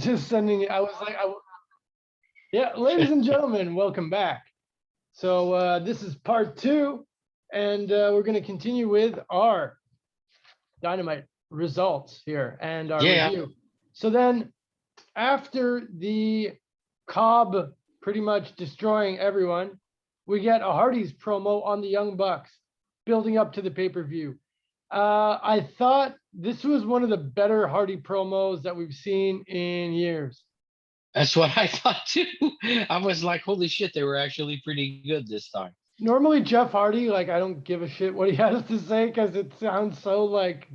Just sending. I was like, yeah, ladies and gentlemen, welcome back. So this is part 2, and we're going to continue with our Dynamite results here and our review. So then, after the Cobb pretty much destroying everyone, we get a Hardy's promo on the Young Bucks, building up to the pay-per-view. I thought this was one of the better Hardy promos that we've seen in years. That's what I thought too. I was like, holy shit, they were actually pretty good this time. Normally Jeff Hardy, like, I don't give a shit what he has to say because it sounds so like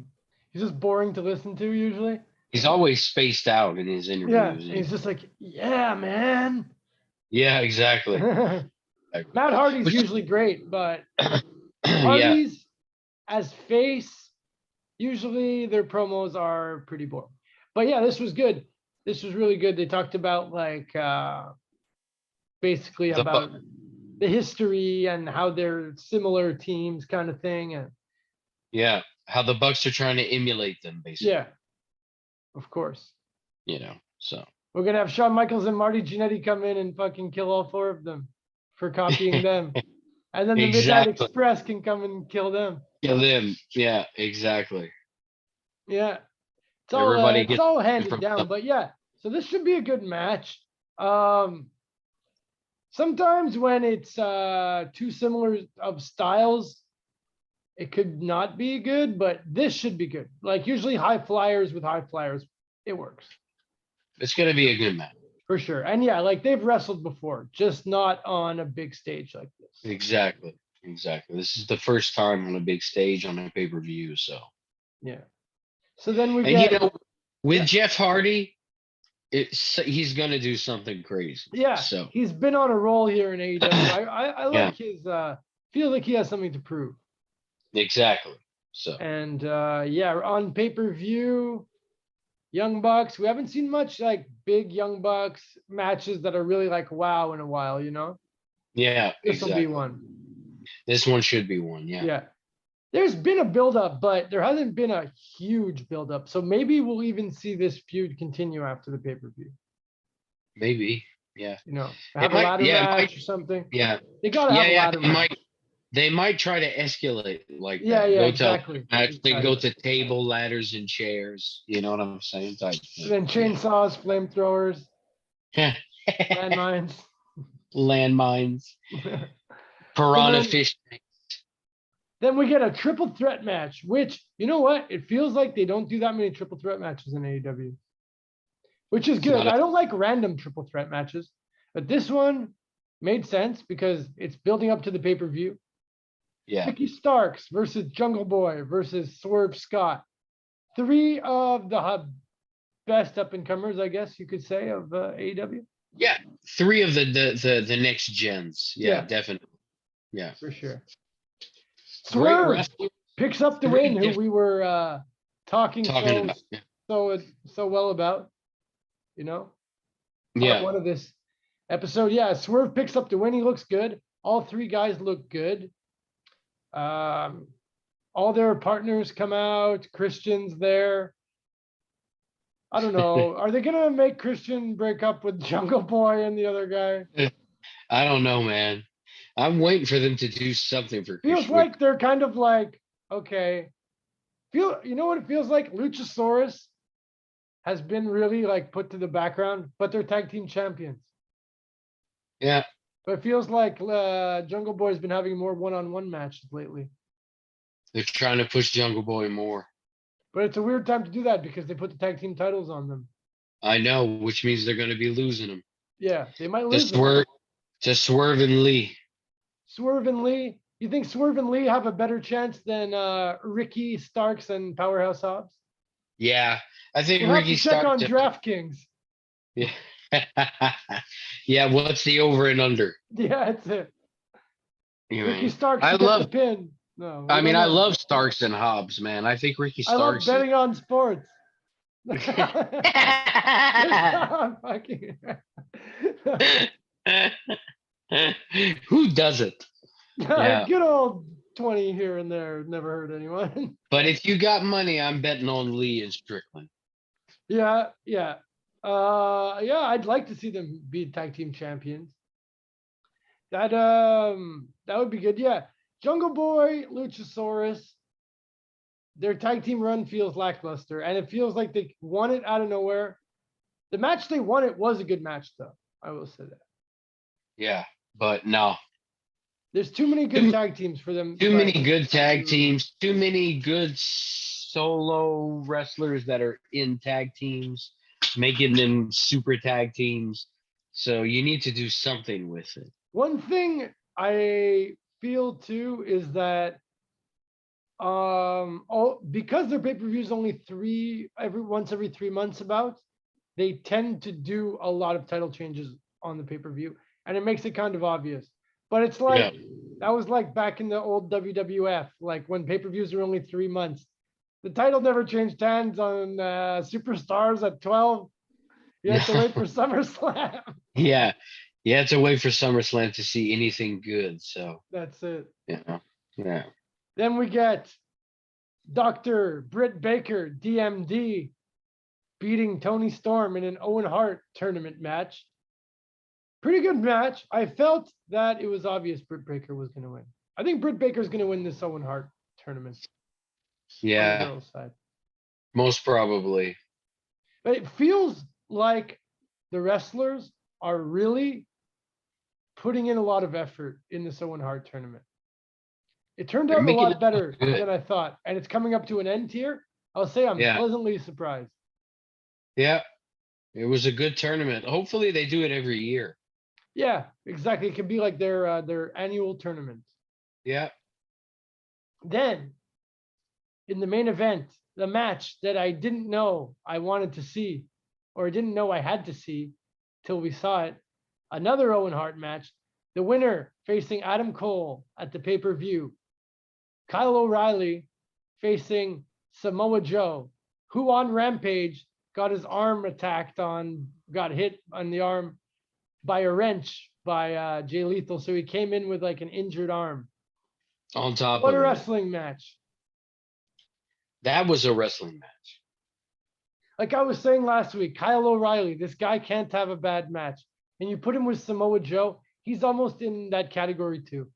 he's just boring to listen to usually. He's always spaced out in his interviews. Yeah, he's just like, yeah, man. Yeah, exactly. Matt Hardy's usually great, but Hardy's as face, usually their promos are pretty boring. But yeah, this was good. This was really good. They talked about like basically about the history and how they're similar teams kind of thing. And yeah, how the Bucks are trying to emulate them, basically. Yeah, of course. You know, so. We're going to have Shawn Michaels and Marty Jannetty come in and fucking kill all 4 of them for copying them. And then the Midnight Express can come and kill them. Kill them. Yeah, exactly. Yeah. It's all handed down, but yeah. So this should be a good match. Sometimes when it's too similar of styles, it could not be good, but this should be good. Like usually high flyers with high flyers, it works. It's going to be a good match. For sure. And yeah, like they've wrestled before, just not on a big stage like this. Exactly. This is the first time on a big stage on a pay-per-view, so. Yeah. So then we get... you know, with Jeff Hardy, he's going to do something crazy. Yeah, so he's been on a roll here in AEW. I like his, feel like he has something to prove. Exactly. So. And on pay-per-view, Young Bucks, we haven't seen much like big Young Bucks matches that are really like wow in a while, you know? Yeah, this will be one. This one should be one, yeah. Yeah. There's been a build-up, but there hasn't been a huge build-up. So maybe we'll even see this feud continue after the pay-per-view. Maybe, yeah. You know, have a ladder match or something. Yeah. They gotta have a ladder match. They might try to escalate like that. Yeah, exactly. They go to table, ladders, and chairs. You know what I'm saying? And then chainsaws, flamethrowers, landmines, piranha fish. Then we get a triple threat match, which, you know what? It feels like they don't do that many triple threat matches in AEW, which is good. I don't like random triple threat matches, but this one made sense because it's building up to the pay-per-view. Yeah. Ricky Starks versus Jungle Boy versus Swerve Scott. 3 of the best up-and-comers, I guess you could say, of AEW. Yeah, 3 of the next gens. Yeah, definitely. Yeah. For sure. Swerve picks up the win, who we were talking about, so well about, you know? Yeah. One of this episode. Yeah, Swerve picks up the win. He looks good. All 3 guys look good. All their partners come out. Christian's there. I don't know. Are they gonna make Christian break up with Jungle Boy and the other guy? I don't know, man. I'm waiting for them to do something for Christian. Feels like they're kind of like, okay. You know what it feels like? Luchasaurus has been really like put to the background, but they're tag team champions. Yeah. But it feels like Jungle Boy's been having more one-on-one matches lately. They're trying to push Jungle Boy more. But it's a weird time to do that because they put the tag team titles on them. I know, which means they're going to be losing them. Yeah, they might lose to Swerve and Lee. Swerve and Lee? You think Swerve and Lee have a better chance than Ricky Starks and Powerhouse Hobbs? Yeah, I think we'll Ricky Starks. Check on DraftKings. Yeah. Yeah, what's the over and under? Yeah, that's it. Ricky Starks. I love the pin. No, I mean, I love Starks and Hobbs, man. I think Ricky Starks. I love betting on sports. Who doesn't? Yeah. Good old 20 here and there. Never hurt anyone. But if you got money, I'm betting on Lee and Strickland. Yeah. Yeah, I'd like to see them be tag team champions. That would be good. Yeah. Jungle Boy, Luchasaurus, their tag team run feels lackluster, and it feels like they won it out of nowhere. The match they won it was a good match, though. I will say that. Yeah, but no. There's too many good Too, tag teams for them. too Like, many good tag to- teams, too many good solo wrestlers that are in tag teams, making them super tag teams. So you need to do something with it. One thing I feel too is that because their pay-per-view is only every 3 months about, they tend to do a lot of title changes on the pay-per-view, and it makes it kind of obvious. But it's like that was like back in the old WWF, like when pay-per-views were only 3 months. The title never changed hands on Superstars at 12. You had to wait for SummerSlam. Yeah. You have to wait for SummerSlam to see anything good. So That's it. yeah. Then we get Dr. Britt Baker, DMD, beating Tony Storm in an Owen Hart tournament match. Pretty good match. I felt that it was obvious Britt Baker was going to win. I think Britt Baker's going to win this Owen Hart tournament on the Yeah. girls' side. Most probably. But it feels like the wrestlers are really putting in a lot of effort in this Owen Hart tournament. It turned They're out a making lot it better look good. than I thought, and it's coming up to an end here. I'll say I'm Yeah. pleasantly surprised. Yeah. It was a good tournament. Hopefully they do it every year. Yeah, exactly. It could be like their annual tournament. Yeah. Then, in the main event, the match that I didn't know I wanted to see, or didn't know I had to see till we saw it, another Owen Hart match. The winner facing Adam Cole at the pay-per-view. Kyle O'Reilly facing Samoa Joe, who on Rampage got his arm got hit on the arm by a wrench by Jay Lethal. So he came in with like an injured arm. On top What of a it. wrestling match. That was a wrestling match. Like I was saying last week, Kyle O'Reilly, this guy can't have a bad match. And you put him with Samoa Joe, he's almost in that category too.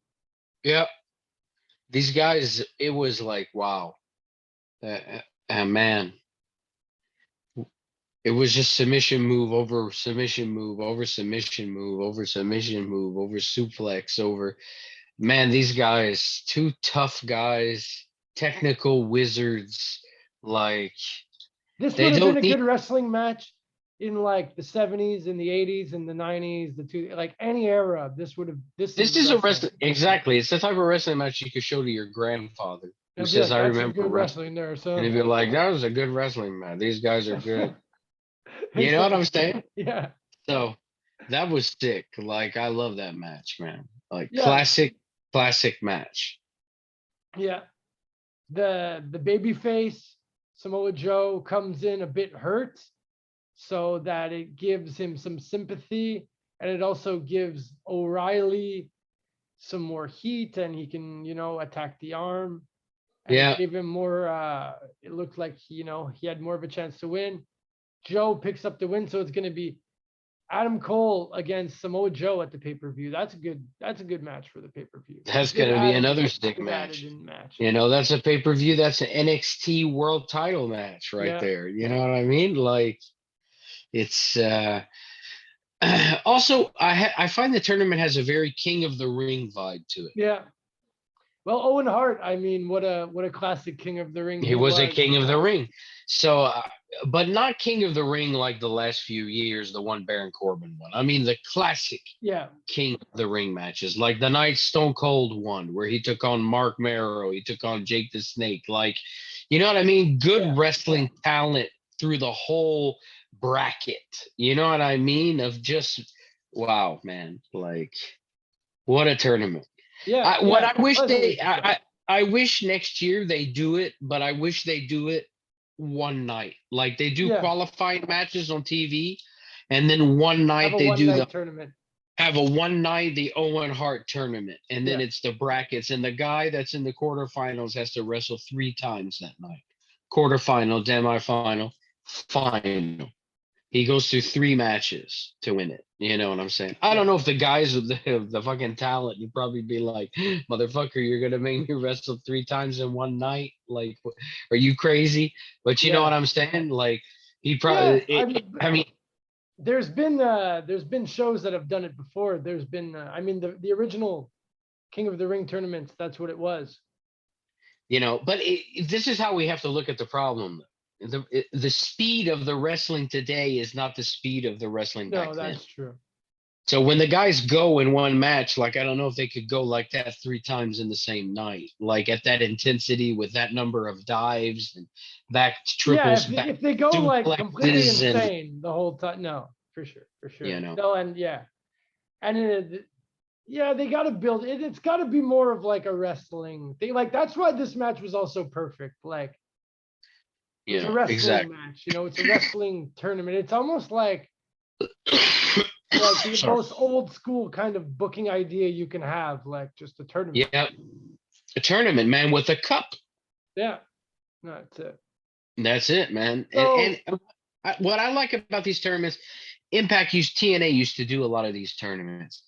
Yep. These guys, it was like, wow. Man. It was just submission move over submission move over submission move over submission move over suplex over. Man, these guys, two tough guys, technical wizards. Like This they would have been don't a need. good wrestling match in like the 70s and the 80s and the 90s, like any era. This This is a wrestling. Exactly. It's the type of wrestling match you could show to your grandfather who It'll be says, like, "I that's some remember good wrestling," wrestling there, and son. he'd be like, "That was a good wrestling match. These guys are good." You know what I'm saying? Yeah. So that was sick. Like I love that match, man. Like Yeah. classic match. Yeah. The baby face, Samoa Joe, comes in a bit hurt so that it gives him some sympathy, and it also gives O'Reilly some more heat, and he can, attack the arm. And Yeah. it gave him more it looked like he had more of a chance to win. Joe picks up the win, so it's going to be Adam Cole against Samoa Joe at the pay-per-view. That's a good match for the pay-per-view. That's gonna be another sick match. You know, that's a pay-per-view. That's an NXT world title match right there. You know what I mean? Like it's also I find the tournament has a very King of the Ring vibe to it. Yeah. Well, Owen Hart, I mean, what a classic King of the Ring He was a King of the Ring. So but not King of the Ring like the last few years, the one Baron Corbin won. I mean the classic King of the Ring matches, like the night Stone Cold won, where he took on Mark Marrow, he took on Jake the Snake. Like, you know what I mean? Good wrestling talent through the whole bracket. You know what I mean? Of just wow, man. Like, what a tournament. I wish next year they do it, but I wish they do it one night. Like they do qualifying matches on TV, and then one night they do the tournament. Have a one night the Owen Hart tournament, and then it's the brackets, and the guy that's in the quarterfinals has to wrestle 3 times that night: quarterfinal, semifinal, final. He goes through 3 matches to win it. You know what I'm saying? I don't know if the guys with the fucking talent would probably be like, motherfucker, you're gonna make me wrestle 3 times in one night. Like, are you crazy? But you know what I'm saying? Like, he probably. I mean, there's been shows that have done it before. There's been, I mean, the original King of the Ring tournaments. That's what it was. You know, but this is how we have to look at the problem. The speed of the wrestling today is not the speed of the wrestling back then. No, that's true. So when the guys go in one match, like, I don't know if they could go like that 3 times in the same night, like at that intensity with that number of dives and back triples. Yeah, if they go like completely insane the whole time, no, for sure. You know. No, and they got to build it. It's got to be more of like a wrestling thing. Like, that's why this match was also perfect. Like, it's a wrestling match. You know, it's a wrestling tournament. It's almost like the most old school kind of booking idea you can have, like just a tournament. Yeah, a tournament, man, with a cup. Yeah, no, that's it. That's it, man. So, what I like about these tournaments, TNA used to do a lot of these tournaments.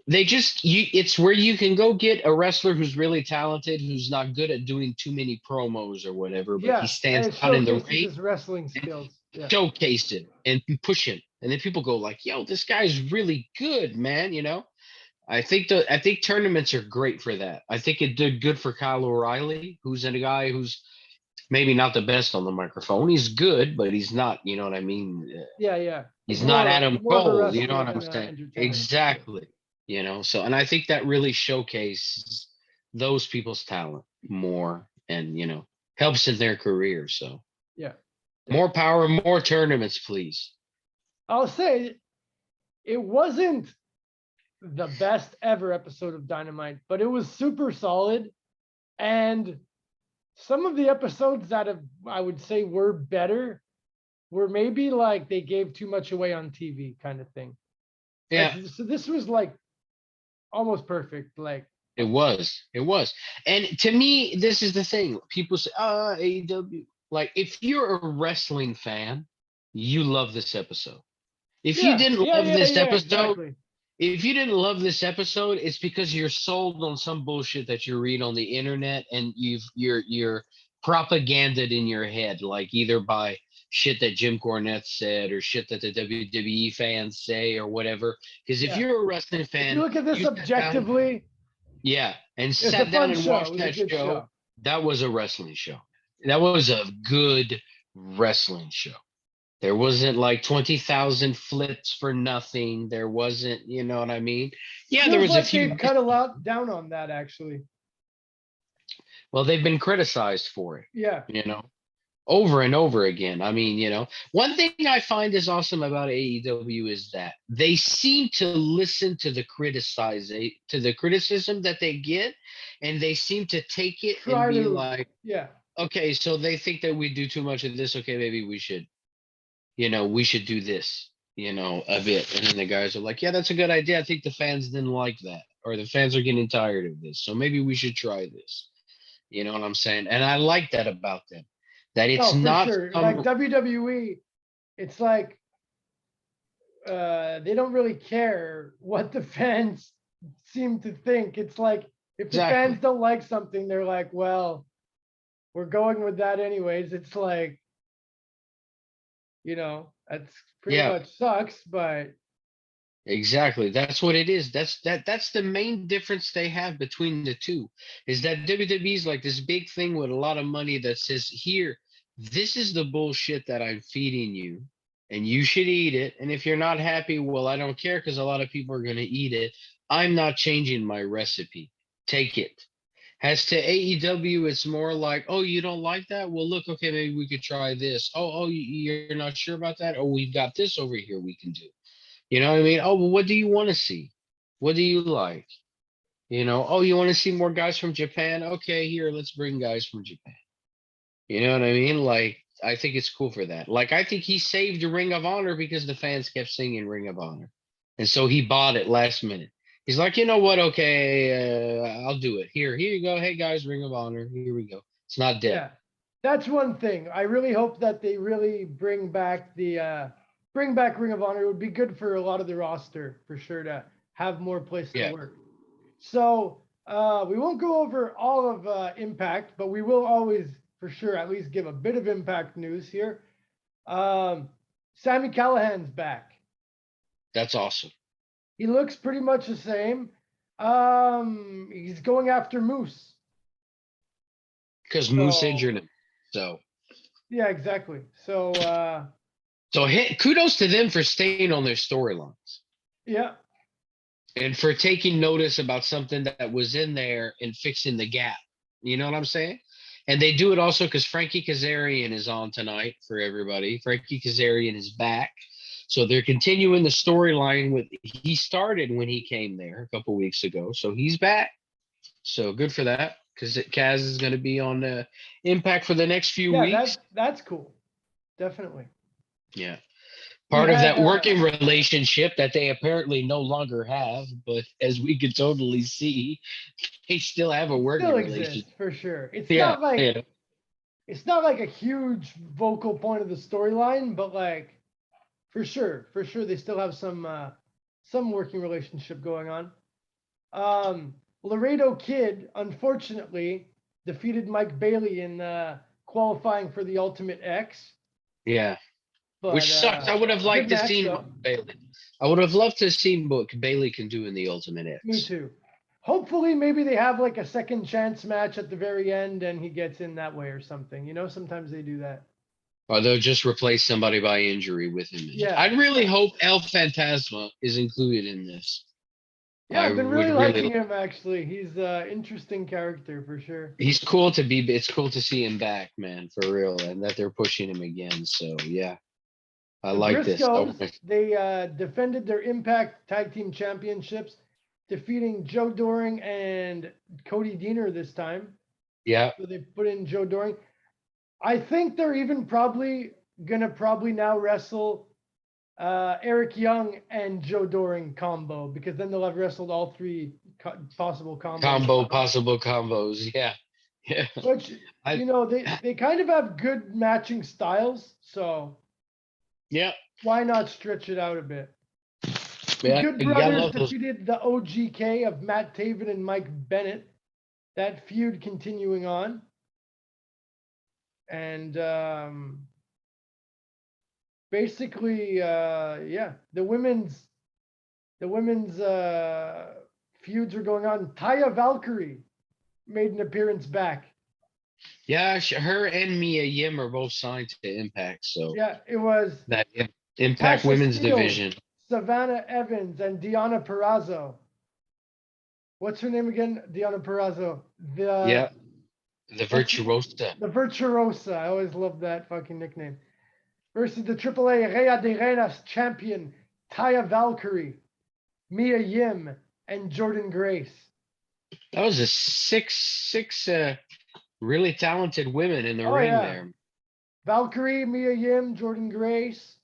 They it's where you can go get a wrestler who's really talented, who's not good at doing too many promos or whatever, but he stands out in the ring, his wrestling skills, showcase it and push him, and then people go like, "Yo, this guy's really good, man." You know, I think tournaments are great for that. I think it did good for Kyle O'Reilly, who's a guy who's maybe not the best on the microphone. He's good, but he's not. You know what I mean? He's not Adam Cole. You know what I'm saying? Exactly. You know, so, and I think that really showcases those people's talent more, and, you know, helps in their career. So more power, more tournaments, please. I'll say it wasn't the best ever episode of Dynamite, but it was super solid. And some of the episodes that I would say were better were maybe like they gave too much away on TV kind of thing. Yeah. Like, so this was like almost perfect. Like, it was. And to me, this is the thing. People say, AEW. Like, if you're a wrestling fan, you love this episode. If you didn't love this episode, if you didn't love this episode, it's because you're sold on some bullshit that you read on the internet, and you're propaganded in your head, like either by shit that Jim Cornette said or shit that the WWE fans say or whatever. Because if you're a wrestling fan, if you look at this objectively, and sat down and watched that show, that was a wrestling show. That was a good wrestling show. There wasn't like 20,000 flips for nothing. There wasn't, you know what I mean? Yeah, there was a few. They've cut a lot down on that, actually. Well, they've been criticized for it. Yeah. You know, over and over again. I mean, you know, one thing I find is awesome about AEW is that they seem to listen to the criticism that they get, and they seem to take it and be like, okay, so they think that we do too much of this. Okay, maybe we should. You know, we should do this, you know, a bit. And then the guys are like, yeah, that's a good idea. I think the fans didn't like that, or the fans are getting tired of this. So maybe we should try this. You know what I'm saying? And I like that about them, that it's not like WWE. It's like they don't really care what the fans seem to think. It's like if the fans don't like something, they're like, well, we're going with that anyways. It's like, you know, that's pretty much sucks, but exactly, that's what it is. That's the main difference they have between the two, is that WWE's like this big thing with a lot of money that says, here, this is the bullshit that I'm feeding you, and you should eat it. And if you're not happy, well, I don't care, because a lot of people are going to eat it. I'm not changing my recipe. Take it. As to AEW, it's more like, oh, you don't like that? Well, look, okay, maybe we could try this. Oh, you're not sure about that? Oh, we've got this over here we can do. You know what I mean? Oh, well, what do you want to see? What do you like? You know, oh, you want to see more guys from Japan? Okay, here, let's bring guys from Japan. You know what I mean? Like, I think it's cool for that. Like, I think he saved Ring of Honor because the fans kept singing Ring of Honor. And so he bought it last minute. He's like, you know what? Okay, I'll do it. Here you go. Hey, guys, Ring of Honor. Here we go. It's not dead. Yeah, that's one thing. I really hope that they really bring back the bring back Ring of Honor. It would be good for a lot of the roster for sure to have more place to work. So we won't go over all of Impact, but we will always for sure at least give a bit of Impact news here. Sami Callihan's back. That's awesome. He looks pretty much the same. He's going after Moose. Because Moose injured him. So. Yeah, exactly. So. Kudos to them for staying on their storylines. Yeah. And for taking notice about something that was in there and fixing the gap. You know what I'm saying? And they do it also because Frankie Kazarian is on tonight for everybody. Frankie Kazarian is back. So they're continuing the storyline with he started when he came there a couple weeks ago. So he's back. So good for that because Kaz is going to be on Impact for the next few weeks. That's cool. Definitely. Yeah. Part of that working relationship that they apparently no longer have, but as we can totally see, they still have a working relationship for sure. It's not like a huge vocal point of the storyline, but like for sure they still have some working relationship going on. Laredo Kid unfortunately defeated Mike Bailey in qualifying for the Ultimate X. Yeah. But, which sucks. I would have liked to see Bailey. I would have loved to have seen what Bailey can do in the Ultimate X. Me too. Hopefully, maybe they have like a second chance match at the very end and he gets in that way or something. You know, sometimes they do that. Or they'll just replace somebody by injury with him. Yeah. I really hope El Fantasma is included in this. Yeah, I've been really liking him actually. He's an interesting character for sure. He's cool to be. It's cool to see him back, man, for real, and that they're pushing him again. So yeah. I like Briscoes, this. They defended their Impact Tag Team Championships, defeating Joe Doring and Cody Deaner this time. Yeah. So they put in Joe Doring. I think they're even gonna now wrestle Eric Young and Joe Doring combo because then they'll have wrestled all three possible combos. Possible combos. Yeah. Yeah. Which they kind of have good matching styles, so. Yeah. Why not stretch it out a bit? Yeah, the Good Brothers defeated the OGK of Matt Taven and Mike Bennett. That feud continuing on. And basically, the women's feuds are going on. Taya Valkyrie made an appearance back. Yeah, her and Mia Yim are both signed to Impact. So yeah, it was that Impact Tasha Women's Steele, Division. Savannah Evans and Deonna Purrazzo. What's her name again? Deonna Purrazzo. The Virtuosa. The Virtuosa. I always love that fucking nickname. Versus the AAA Rhea de Reinas champion Taya Valkyrie, Mia Yim, and Jordan Grace. That was a six really talented women in the ring there. Valkyrie, Mia Yim, Jordan Grace.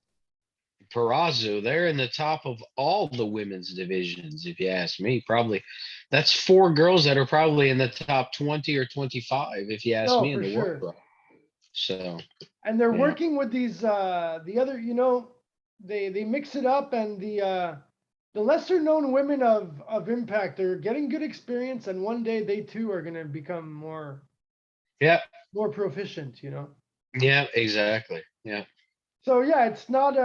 Purrazzo, they're in the top of all the women's divisions, if you ask me. Probably that's 4 girls that are probably in the top 20 or 25, if you ask me, in the world. So, and they're working with these the other, they mix it up, and the lesser known women of Impact are getting good experience, and one day they too are gonna become more proficient, Yeah, exactly. Yeah. So yeah, it's not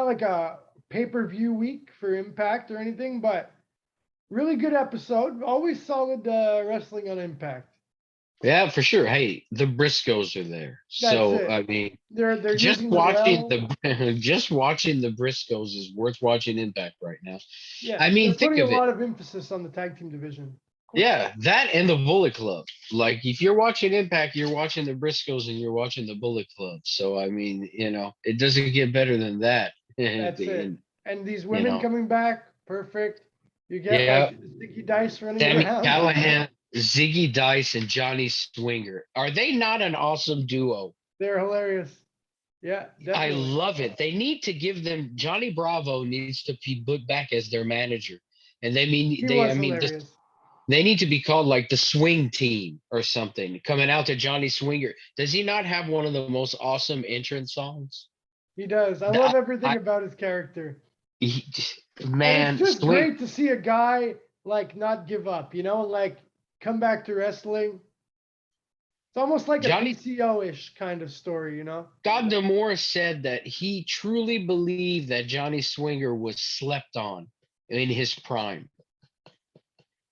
like a pay-per-view week for Impact or anything, but really good episode. Always solid wrestling on Impact. Yeah, for sure. Hey, the Briscoes are there. I mean, they're just watching the Briscoes is worth watching Impact right now. Yeah, I mean, think of it. A lot of emphasis on the tag team division. Yeah, that and the Bullet Club. Like, if you're watching Impact, you're watching the Briscoes and you're watching the Bullet Club. So, I mean, it doesn't get better than that. That's it. And these women coming back, perfect. You get like Ziggy Dice running around. Callahan, Ziggy Dice, and Johnny Swinger. Are they not an awesome duo? They're hilarious. Yeah, definitely. I love it. They need to give them. Johnny Bravo needs to be put back as their manager, and they need to be called like the Swing Team or something. Coming out to Johnny Swinger. Does he not have one of the most awesome entrance songs? He does. I love everything about his character. Man, and it's just great to see a guy like not give up, and like come back to wrestling. It's almost like a PCO-ish kind of story, God Demore said that he truly believed that Johnny Swinger was slept on in his prime.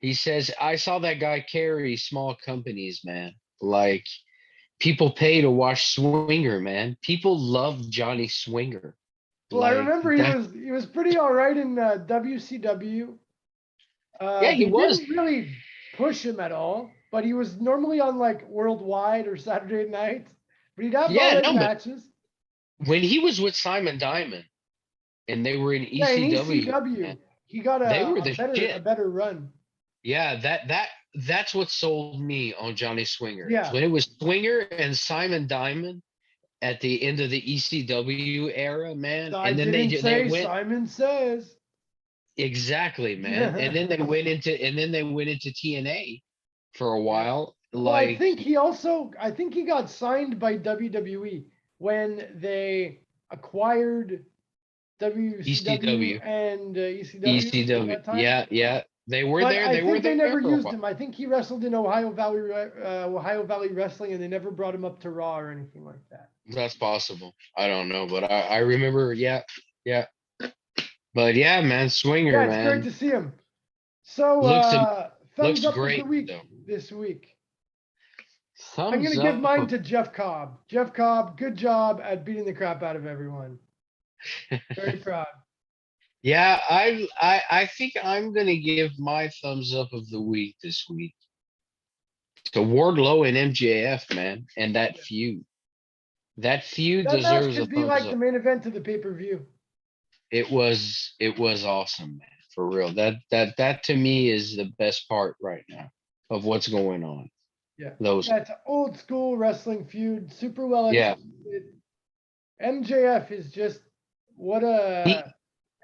He says, I saw that guy carry small companies, man. Like, people pay to watch Swinger, man. People love Johnny Swinger. Well, I remember he was pretty all right in WCW. He was. Didn't really push him at all, but he was normally on like Worldwide or Saturday Night. But he'd have matches. When he was with Simon Diamond, and they were in ECW, in ECW, he got a better run. Yeah, that's what sold me on Johnny Swinger. Yeah. When it was Swinger and Simon Diamond at the end of the ECW era, man. And then they went, Simon Says. Exactly, man. And then they went into TNA for a while. Well, I think he got signed by WWE when they acquired WCW and ECW. Yeah. They were there. I think they never used him. I think he wrestled in Ohio Valley Wrestling, and they never brought him up to Raw or anything like that. That's possible. I don't know, but I remember. Yeah. But yeah, man, Swinger, man. It's great to see him. So thumbs up great, of the week this week. I'm gonna give mine to Jeff Cobb. Jeff Cobb, good job at beating the crap out of everyone. Very proud. Yeah, I think I'm gonna give my thumbs up of the week this week to Wardlow and MJF, man, and that feud. That feud deserves a thumbs up. That match could be like the main event of the pay-per-view. It was awesome, man, for real. That to me is the best part right now of what's going on. Yeah, that's an old school wrestling feud, super well executed. MJF is just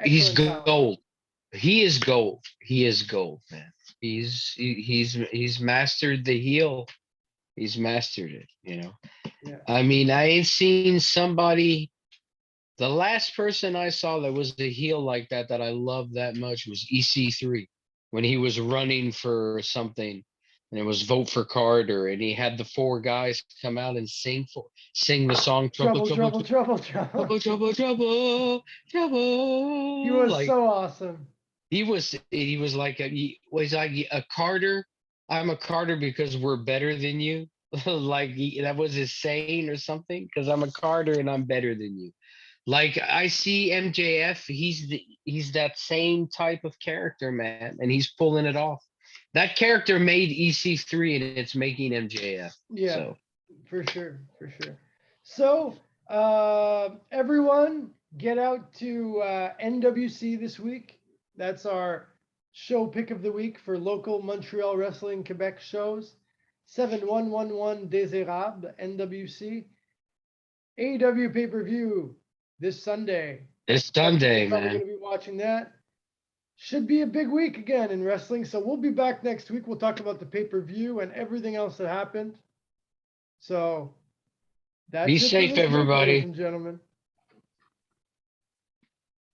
he's gold. Talent. He is gold. He is gold, man. He's mastered the heel. He's mastered it, Yeah. I mean, I ain't seen somebody. The last person I saw that was a heel like that I loved that much was EC3 when he was running for something, and it was Vote for Carter, and he had the 4 guys come out and sing the song Trouble. He was so awesome. He was like a Carter. I'm a Carter because we're better than you. Like that was his saying or something, because I'm a Carter and I'm better than you. Like I see MJF, he's that same type of character, man, and he's pulling it off. That character made EC3 and it's making MJF. Yeah, so. For sure. So everyone get out to NWC this week. That's our show pick of the week for local Montreal Wrestling Quebec shows. 7111 Désirable, NWC. AEW pay-per-view this Sunday. Man. We're going to be watching that. Should be a big week again in wrestling. So we'll be back next week. We'll talk about the pay-per-view and everything else that happened. So that's be safe, everybody. ladies and gentlemen.